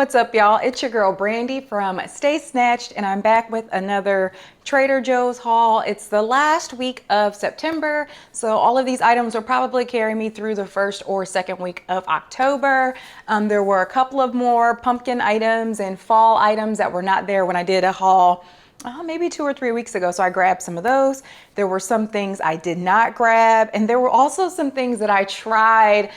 What's up, y'all? It's your girl Brandy from Stay Snatched, and I'm back with another Trader Joe's haul. It's the last week of September, so all of these items will probably carry me through the first or second week of October. There were a couple of more pumpkin items and fall items that were not there when I did a haul maybe 2 or 3 weeks ago, so I grabbed some of those. There were some things I did not grab, and there were also some things that I tried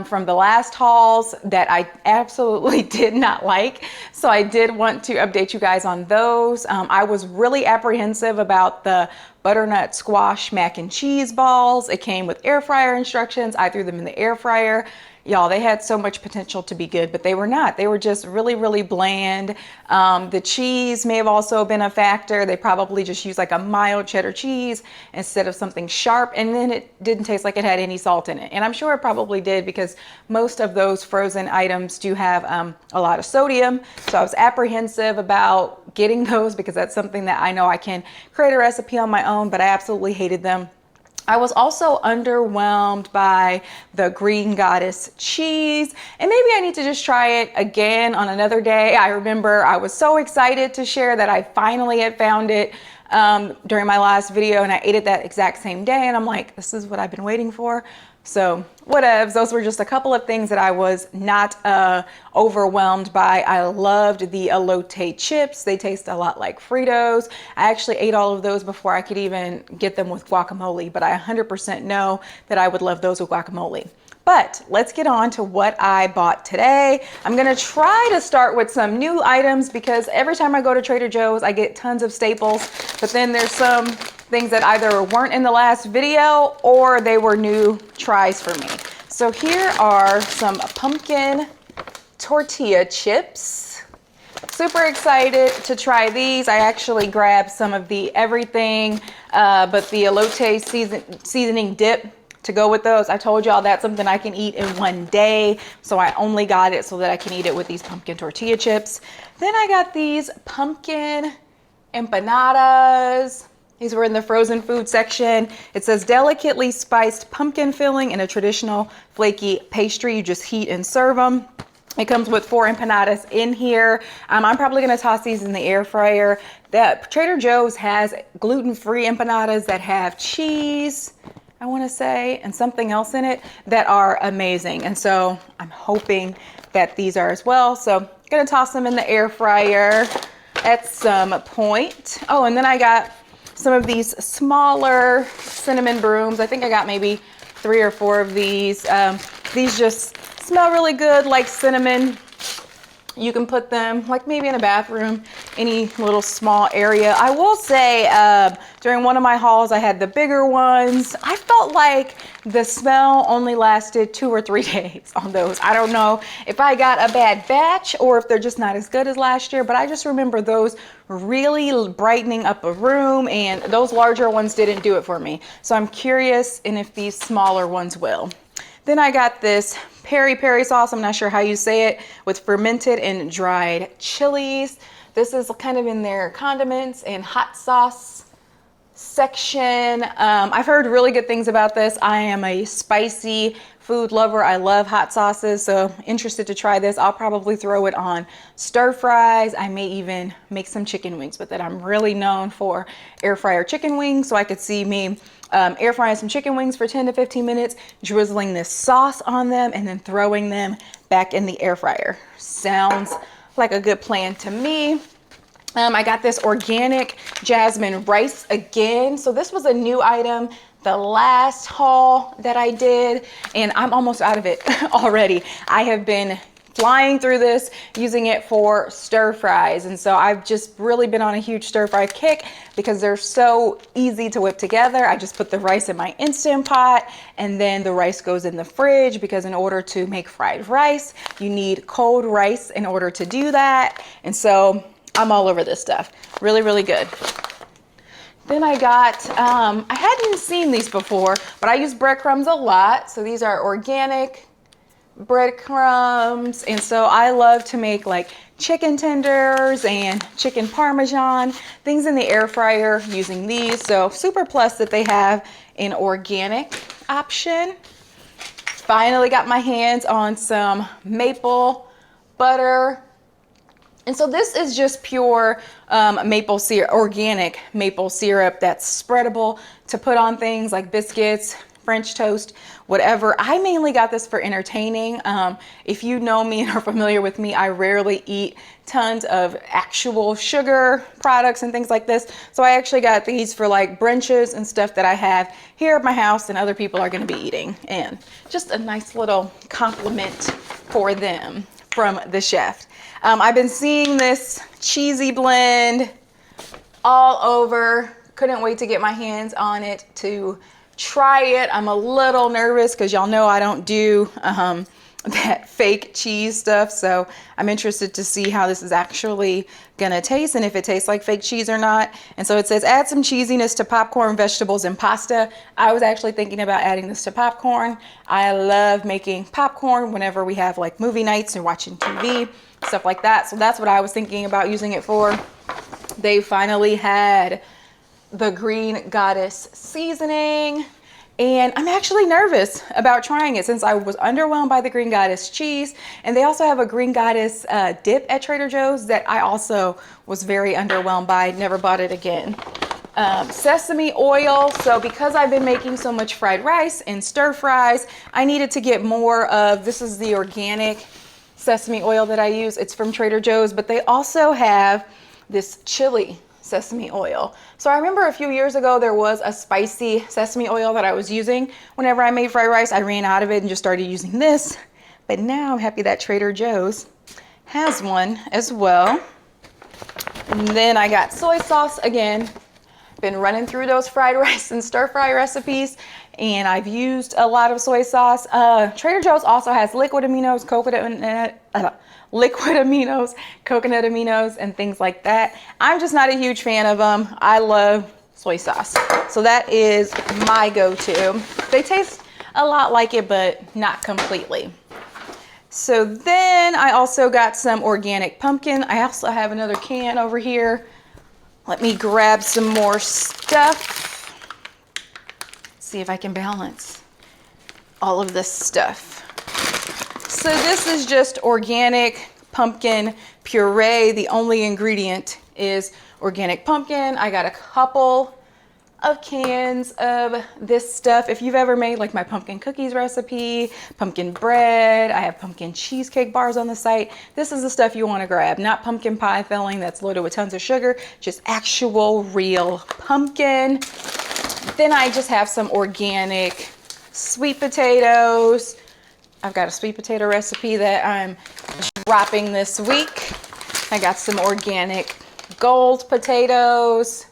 from the last hauls that I absolutely did not like. So I did want to update you guys on those. I was really apprehensive about the butternut squash mac and cheese balls. It came with air fryer instructions. I threw them in the air fryer. Y'all, they had so much potential to be good, but they were not. They were just really, really bland. The cheese may have also been a factor. They probably just used like a mild cheddar cheese instead of something sharp, and then it didn't taste like it had any salt in it. And I'm sure it probably did because most of those frozen items do have a lot of sodium. So I was apprehensive about getting those because that's something that I know I can create a recipe on my own, but I absolutely hated them. I was also underwhelmed by the Green Goddess cheese, and maybe I need to just try it again on another day. I remember I was so excited to share that I finally had found it during my last video, and I ate it that exact same day, and I'm like, this is what I've been waiting for. So whatevs, those were just a couple of things that I was not overwhelmed by. I loved the elote chips. They taste a lot like Fritos. I actually ate all of those before I could even get them with guacamole, but I 100% know that I would love those with guacamole. But let's get on to what I bought today. I'm gonna try to start with some new items because every time I go to Trader Joe's, I get tons of staples, but then there's some things that either weren't in the last video or they were new tries for me. So here are some pumpkin tortilla chips. Super excited to try these. I actually grabbed some of the everything, but the elote seasoning dip to go with those. I told y'all that's something I can eat in one day, so I only got it so that I can eat it with these pumpkin tortilla chips. Then I got these pumpkin empanadas. These were in the frozen food section. It says delicately spiced pumpkin filling in a traditional flaky pastry. You just heat and serve them. It comes with 4 empanadas in here. I'm probably gonna toss these in the air fryer. Trader Joe's has gluten-free empanadas that have cheese, I wanna say, and something else in it that are amazing. And so I'm hoping that these are as well. So I'm gonna toss them in the air fryer at some point. Oh, and then I got some of these smaller cinnamon brooms. I think I got maybe 3 or 4 of these. These just smell really good, like cinnamon. You can put them like maybe in a bathroom, any little small area. I will say during one of my hauls, I had the bigger ones. I felt like the smell only lasted 2 or 3 days on those. I don't know if I got a bad batch or if they're just not as good as last year, but I just remember those really brightening up a room, and those larger ones didn't do it for me. So I'm curious and if these smaller ones will. Then I got this Peri-Peri sauce, I'm not sure how you say it, with fermented and dried chilies. This is kind of in their condiments and hot sauce section. I've heard really good things about this. I am a spicy food lover. I love hot sauces, so interested to try this. I'll probably throw it on stir fries. I may even make some chicken wings with it. I'm really known for air fryer chicken wings, so I could see me air frying some chicken wings for 10 to 15 minutes, drizzling this sauce on them, and then throwing them back in the air fryer. Sounds like a good plan to me. I got this organic Jasmine rice again. So this was a new item the last haul that I did, and I'm almost out of it already. I have been flying through this, using it for stir fries. And so I've just really been on a huge stir fry kick because they're so easy to whip together. I just put the rice in my Instant Pot, and then the rice goes in the fridge because in order to make fried rice, you need cold rice in order to do that. And so I'm all over this stuff. Really, really good. Then I got, I hadn't seen these before, but I use breadcrumbs a lot. So these are organic breadcrumbs, and so I love to make like chicken tenders and chicken parmesan, things in the air fryer using these. So super plus that they have an organic option. Finally got my hands on some maple butter And so this is just pure maple syrup, organic maple syrup that's spreadable to put on things like biscuits, French toast, whatever. I mainly got this for entertaining. If you know me and are familiar with me, I rarely eat tons of actual sugar products and things like this. So I actually got these for like brunches and stuff that I have here at my house and other people are going to be eating. And just a nice little compliment for them from the chef. I've been seeing this cheesy blend all over. Couldn't wait to get my hands on it to try it. I'm a little nervous because y'all know I don't do that fake cheese stuff. So I'm interested to see how this is actually gonna taste and if it tastes like fake cheese or not. And so it says add some cheesiness to popcorn, vegetables, and pasta. I was actually thinking about adding this to popcorn. I love making popcorn whenever we have like movie nights or watching TV, stuff like that. So that's what I was thinking about using it for. They finally had the Green Goddess seasoning. And I'm actually nervous about trying it since I was underwhelmed by the Green Goddess cheese. And they also have a Green Goddess dip at Trader Joe's that I also was very underwhelmed by. Never bought it again. Sesame oil. So because I've been making so much fried rice and stir fries, I needed to get more of, this is the organic sesame oil that I use. It's from Trader Joe's, but they also have this chili sesame oil. So I remember a few years ago there was a spicy sesame oil that I was using whenever I made fried rice. I ran out of it and just started using this. But now I'm happy that Trader Joe's has one as well. And then I got soy sauce again. Been running through those fried rice and stir fry recipes and I've used a lot of soy sauce. Trader Joe's also has liquid aminos, coconut aminos, and things like that. I'm just not a huge fan of them. I love soy sauce. So that is my go-to. They taste a lot like it, but not completely. So then I also got some organic pumpkin. I also have another can over here. Let me grab some more stuff. See if I can balance all of this stuff. So this is just organic pumpkin puree. The only ingredient is organic pumpkin. I got a couple of cans of this stuff. If you've ever made like my pumpkin cookies recipe, pumpkin bread, I have pumpkin cheesecake bars on the site. This is the stuff you want to grab, not pumpkin pie filling that's loaded with tons of sugar, just actual real pumpkin. Then I just have some organic sweet potatoes. I've got a sweet potato recipe that I'm dropping this week. I got some organic gold potatoes.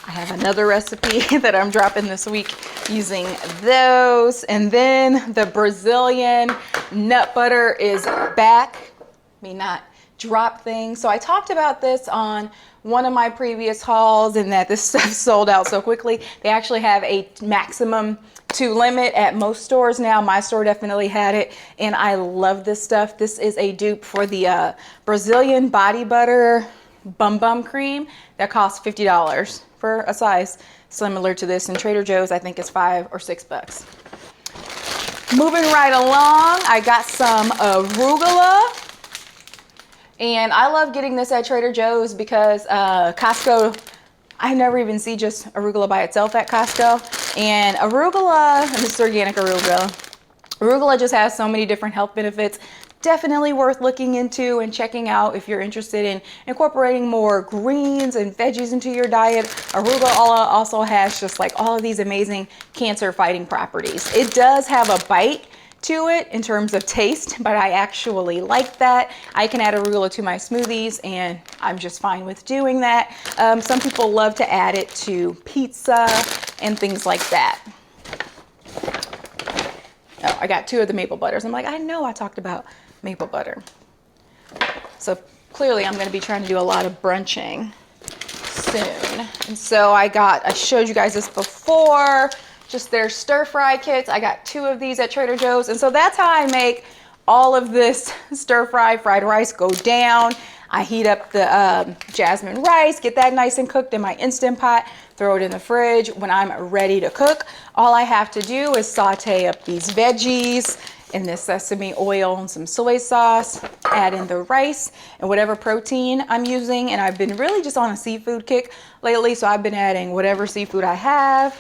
I have another recipe that I'm dropping this week using those. And then the Brazilian nut butter is back. Let me not drop things. So I talked about this on one of my previous hauls and that this stuff sold out so quickly. They actually have a maximum to limit at most stores now. My store definitely had it and I love this stuff. This is a dupe for the Brazilian body butter bum cream that costs $50 for a size similar to this. In Trader Joe's I think it's $5 or $6. Moving right along, I got some arugula. And I love getting this at Trader Joe's because Costco, I never even see just arugula by itself at Costco. And arugula, and this is organic arugula. Arugula just has so many different health benefits. Definitely worth looking into and checking out if you're interested in incorporating more greens and veggies into your diet. Arugula also has just like all of these amazing cancer fighting properties. It does have a bite to it in terms of taste, but I actually like that. I can add arugula to my smoothies and I'm just fine with doing that. Some people love to add it to pizza and things like that. Oh, I got 2 of the maple butters. I'm like, I know I talked about maple butter. So clearly I'm going to be trying to do a lot of brunching soon. And so I showed you guys this before, just their stir fry kits. I got 2 of these at Trader Joe's. And so that's how I make all of this stir fry fried rice go down. I heat up the jasmine rice, get that nice and cooked in my Instant Pot, throw it in the fridge. When I'm ready to cook, all I have to do is saute up these veggies in this sesame oil and some soy sauce, add in the rice and whatever protein I'm using. And I've been really just on a seafood kick lately, so I've been adding whatever seafood I have.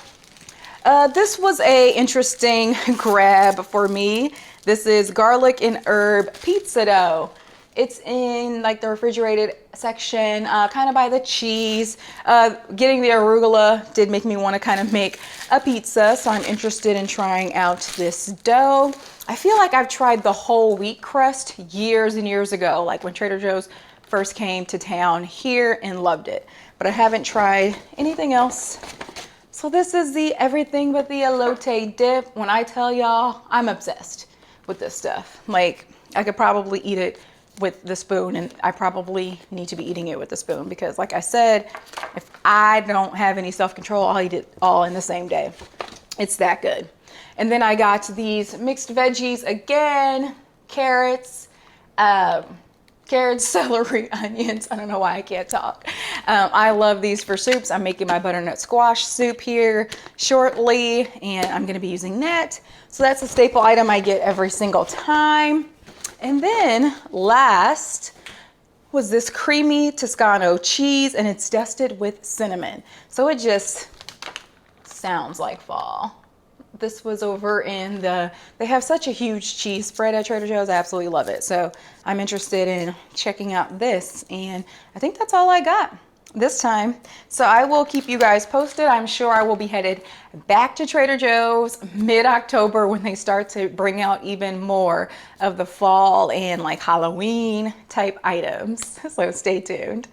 This was a interesting grab for me. This is garlic and herb pizza dough. It's in like the refrigerated section, kind of by the cheese. Getting the arugula did make me want to kind of make a pizza, so I'm interested in trying out this dough. I feel like I've tried the whole wheat crust years and years ago, like when Trader Joe's first came to town here, and loved it. But I haven't tried anything else. So this is the everything but the elote dip. When I tell y'all, I'm obsessed with this stuff. Like, I could probably eat it with the spoon, and I probably need to be eating it with the spoon because, like I said, if I don't have any self-control, I'll eat it all in the same day. It's that good. And then I got these mixed veggies again, carrots, celery, onions. I don't know why I can't talk. I love these for soups. I'm making my butternut squash soup here shortly, and I'm gonna be using that. So that's a staple item I get every single time. And then last was this creamy Toscano cheese, and it's dusted with cinnamon. So it just sounds like fall. This was over in they have such a huge cheese spread at Trader Joe's. I absolutely love it. So I'm interested in checking out this, and I think that's all I got this time. So I will keep you guys posted. I'm sure I will be headed back to Trader Joe's mid-October when they start to bring out even more of the fall and like Halloween type items. So stay tuned.